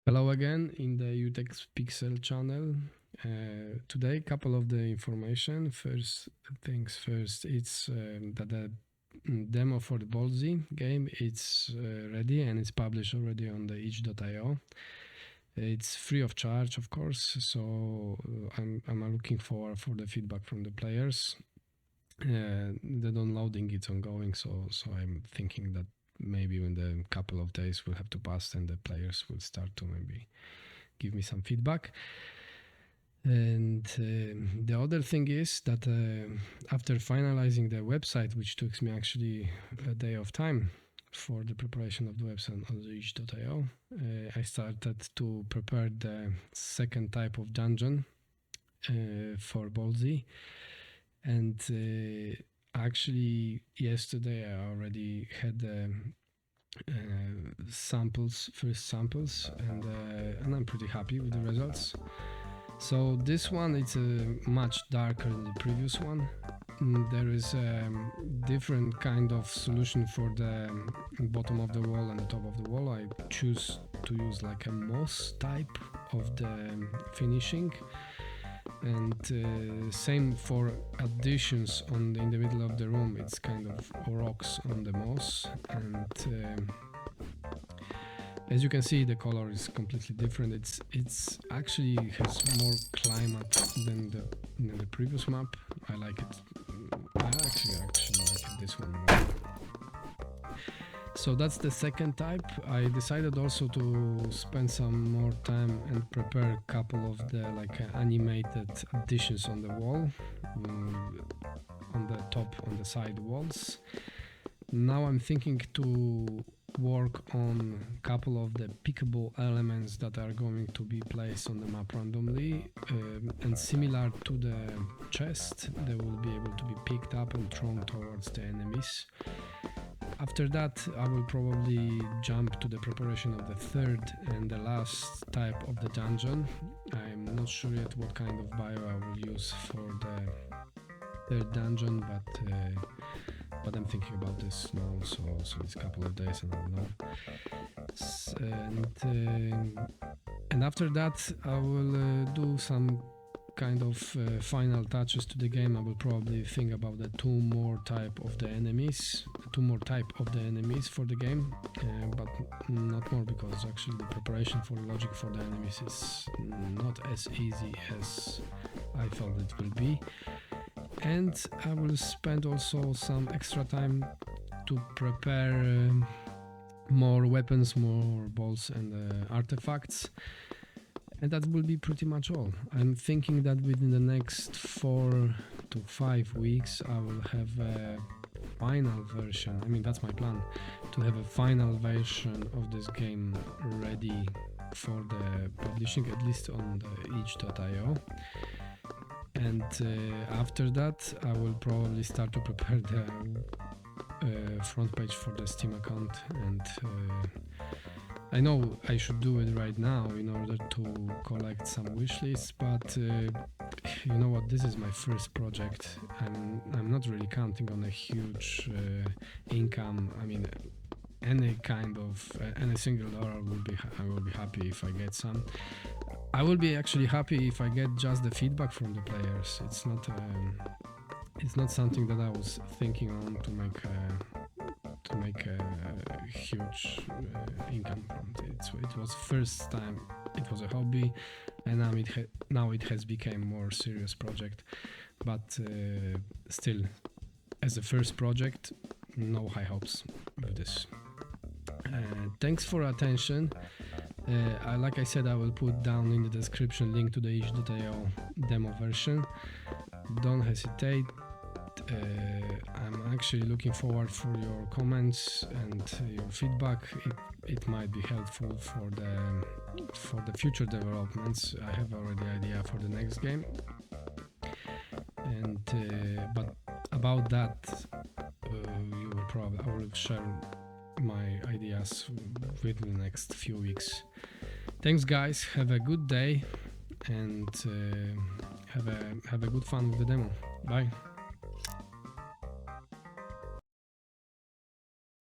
Hello again in the UTEX Pixel channel. Today, couple of the information. First things first, it's that the demo for the Ballsy game it's ready and it's published already on the itch.io. It's free of charge, of course. So I'm looking forward for the feedback from the players. The downloading is ongoing, so I'm thinking that maybe in the couple of days will have to pass and the players will start to maybe give me some feedback. And the other thing is that after finalizing the website, which took me actually a day of time for the preparation of the website on the itch.io, I started to prepare the second type of dungeon for Ballsy. And actually yesterday I already had first samples, and I'm pretty happy with the results. So this one, it's much darker than the previous one. There is a different kind of solution for the bottom of the wall and the top of the wall. I choose to use like a moss type of the finishing. And same for additions in the middle of the room. It's kind of rocks on the moss, and as you can see, the color is completely different. It's actually has more climate than the previous map. I like it. I actually like this one more. So that's the second type. I decided also to spend some more time and prepare a couple of the animated additions on the wall, on the top, on the side walls. Now I'm thinking to work on a couple of the pickable elements that are going to be placed on the map randomly, and similar to the chest, they will be able to be picked up and thrown towards the enemies. After that, I will probably jump to the preparation of the third and the last type of the dungeon. I'm not sure yet what kind of bio I will use for the third dungeon, but I'm thinking about this now, so it's a couple of days and I'll know. And after that, I will do some kind of final touches to the game. I will probably think about the two more type of the enemies for the game, but not more, because actually the preparation for the logic for the enemies is not as easy as I thought it will be. And I will spend also some extra time to prepare more weapons, more balls and artifacts. And that will be pretty much all. I'm thinking that within the next 4 to 5 weeks I will have a final version. I mean, that's my plan, to have a final version of this game ready for the publishing, at least on the itch.io. And after that I will probably start to prepare the front page for the Steam account, and I know I should do it right now in order to collect some wish lists, but you know what, this is my first project. I'm not really counting on a huge income. I mean, any single dollar I will be happy if I get some. I will be actually happy if I get just the feedback from the players. It's not something that I was thinking on to make a huge income from it. It was first time. It was a hobby, and now it has become more serious project. But still, as a first project, no high hopes with this. Thanks for attention. Like I said, I will put down in the description link to the itch.io demo version. Don't hesitate. I'm actually looking forward for your comments and your feedback. It might be helpful for the future developments. I have already idea for the next game, and but about that, I will share my ideas within the next few weeks. Thanks, guys. Have a good day, and have a good fun with the demo. Bye.